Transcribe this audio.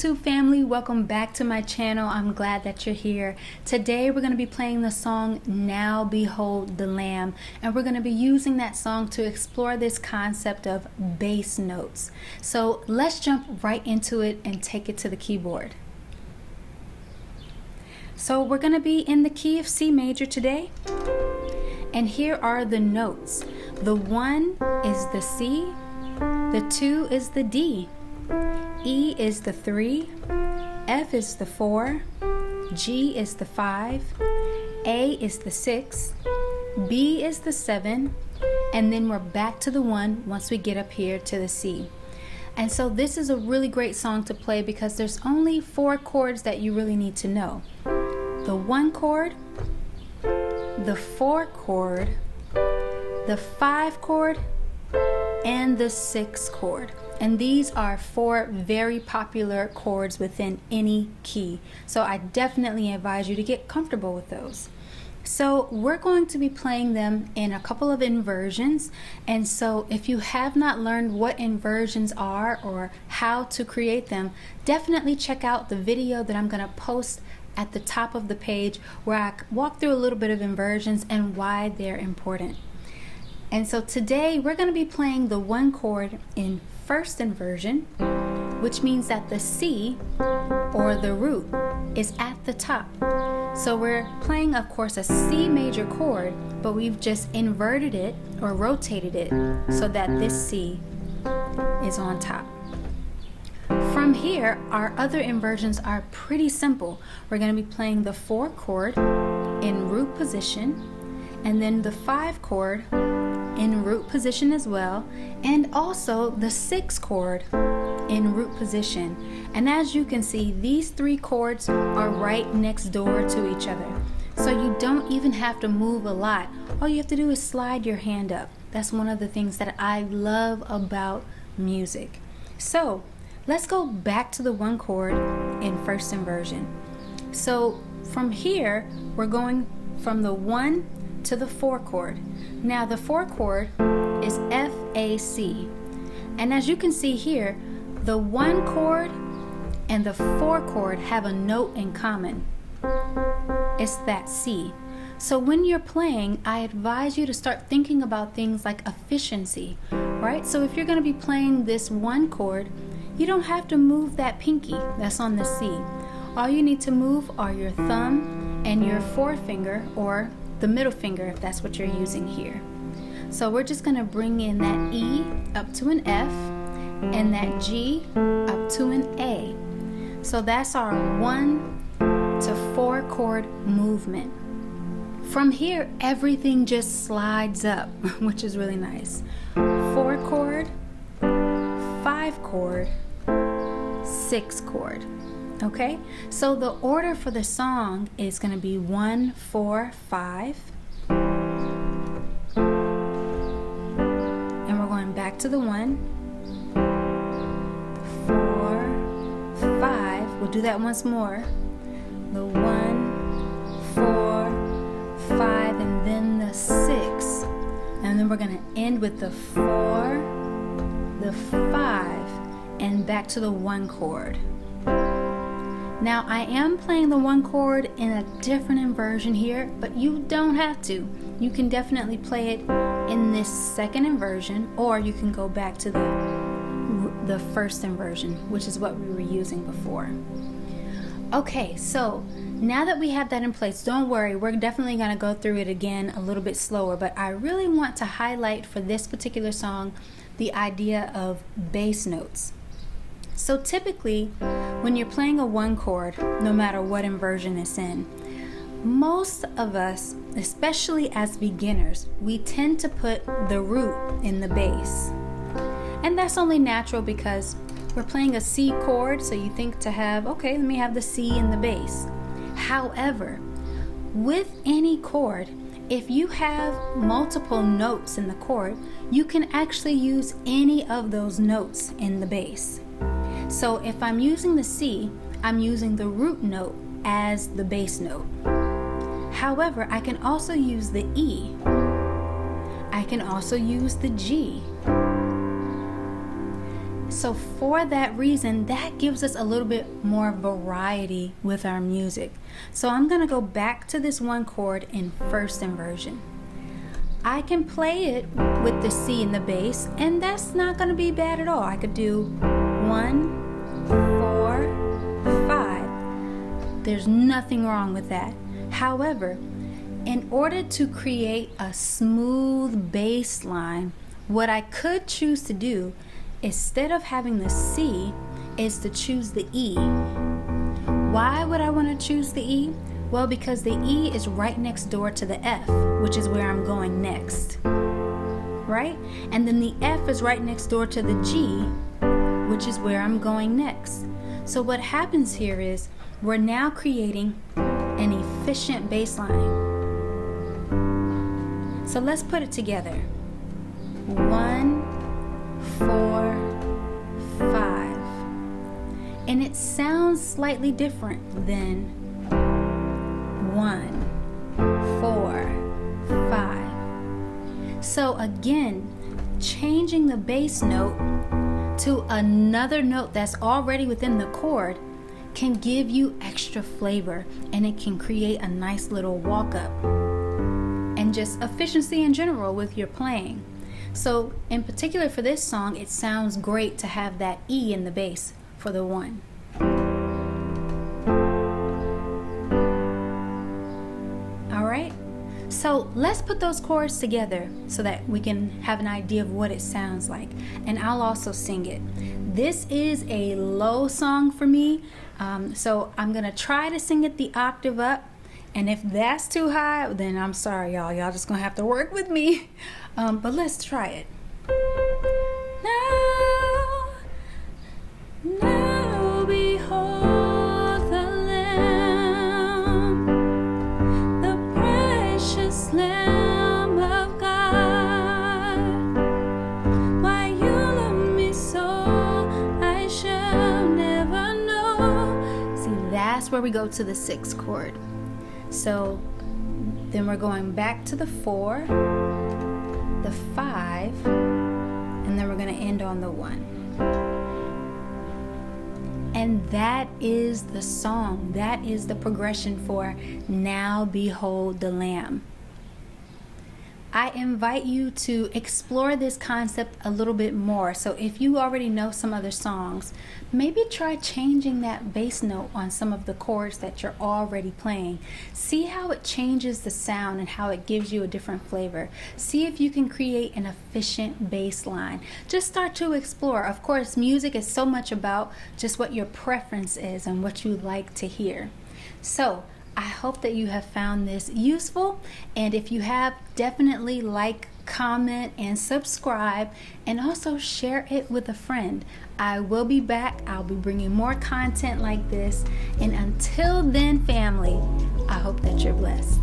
YouTube family, welcome back to my channel. I'm glad that you're here. Today we're going to be playing the song Now Behold the Lamb, and we're going to be using that song to explore this concept of bass notes. So let's jump right into it and take it to the keyboard. So we're going to be in the key of C major today, and here are the notes. The 1 is the C, the 2 is the D, E is the 3, F is the 4, G is the 5, A is the 6, B is the 7, and then we're back to the 1 once we get up here to the C. And so this is a really great song to play because there's only 4 chords that you really need to know. The 1 chord, the 4 chord, the 5 chord, and the 6 chord. And these are 4 very popular chords within any key. So I definitely advise you to get comfortable with those. So we're going to be playing them in a couple of inversions. And so if you have not learned what inversions are or how to create them, definitely check out the video that I'm going to post at the top of the page where I walk through a little bit of inversions and why they're important. And so today we're going to be playing the 1 chord in first inversion, which means that the C, or the root, is at the top. So we're playing, of course, a C major chord, but we've just inverted it or rotated it so that this C is on top. From here, our other inversions are pretty simple. We're going to be playing the 4 chord in root position, and then the 5 chord in root position as well, and also the 6 chord in root position. And as you can see, these 3 chords are right next door to each other, so you don't even have to move a lot. All you have to do is slide your hand up. That's one of the things that I love about music. So let's go back to the 1 chord in first inversion. So from here we're going from the 1 to the 4 chord. Now the 4 chord is F, A, C. And as you can see here, the 1 chord and the 4 chord have a note in common. It's that C. So when you're playing, I advise you to start thinking about things like efficiency, right? So if you're going to be playing this 1 chord, you don't have to move that pinky that's on the C. All you need to move are your thumb and your forefinger, or the middle finger if that's what you're using here. So we're just going to bring in that E up to an F and that G up to an A. So that's our 1 to 4 chord movement. From here, everything just slides up, which is really nice. 4 chord, 5 chord, 6 chord. Okay, so the order for the song is going to be 1, 4, 5, and we're going back to the 1, 4, 5. We'll do that once more. The 1, 4, 5, and then the 6, and then we're going to end with the 4, the 5, and back to the 1 chord. Now I am playing the 1 chord in a different inversion here, but you don't have to. You can definitely play it in this second inversion, or you can go back to the first inversion, which is what we were using before. Okay, so now that we have that in place, don't worry, we're definitely going to go through it again a little bit slower, but I really want to highlight for this particular song the idea of bass notes. So typically, when you're playing a 1 chord, no matter what inversion it's in, most of us, especially as beginners, we tend to put the root in the bass. And that's only natural because we're playing a C chord, so you think to have, okay, let me have the C in the bass. However, with any chord, if you have multiple notes in the chord, you can actually use any of those notes in the bass. So if I'm using the C, I'm using the root note as the bass note. However, I can also use the E. I can also use the G. So for that reason, that gives us a little bit more variety with our music. So I'm going to go back to this one chord in first inversion. I can play it with the C in the bass, and that's not going to be bad at all. I could do 1, 4, 5. There's nothing wrong with that. However, in order to create a smooth bass line, what I could choose to do, instead of having the C, is to choose the E. Why would I want to choose the E? Well, because the E is right next door to the F, which is where I'm going next, right? And then the F is right next door to the G, which is where I'm going next. So what happens here is we're now creating an efficient bass line. So let's put it together. 1, 4, 5. And it sounds slightly different than 1, 4, 5. So again, changing the bass note to another note that's already within the chord can give you extra flavor, and it can create a nice little walk up and just efficiency in general with your playing. So in particular for this song, it sounds great to have that E in the bass for the 1. So let's put those chords together so that we can have an idea of what it sounds like. And I'll also sing it. This is a low song for me, so I'm going to try to sing it the octave up. And if that's too high, then I'm sorry, y'all. Y'all just going to have to work with me. But let's try it. Now behold the Lamb, the precious Lamb of God. Why you love me so, I shall never know. See, that's where we go to the 6th chord. So then we're going back to the 4, the 5, and then we're going to end on the 1. And that is the song. That is the progression for Now Behold the Lamb. I invite you to explore this concept a little bit more. So if you already know some other songs, maybe try changing that bass note on some of the chords that you're already playing. See how it changes the sound and how it gives you a different flavor. See if you can create an efficient bass line. Just start to explore. Of course, music is so much about just what your preference is and what you like to hear. So I hope that you have found this useful, and if you have, definitely like, comment, and subscribe, and also share it with a friend. I will be back. I'll be bringing more content like this, and until then, family, I hope that you're blessed.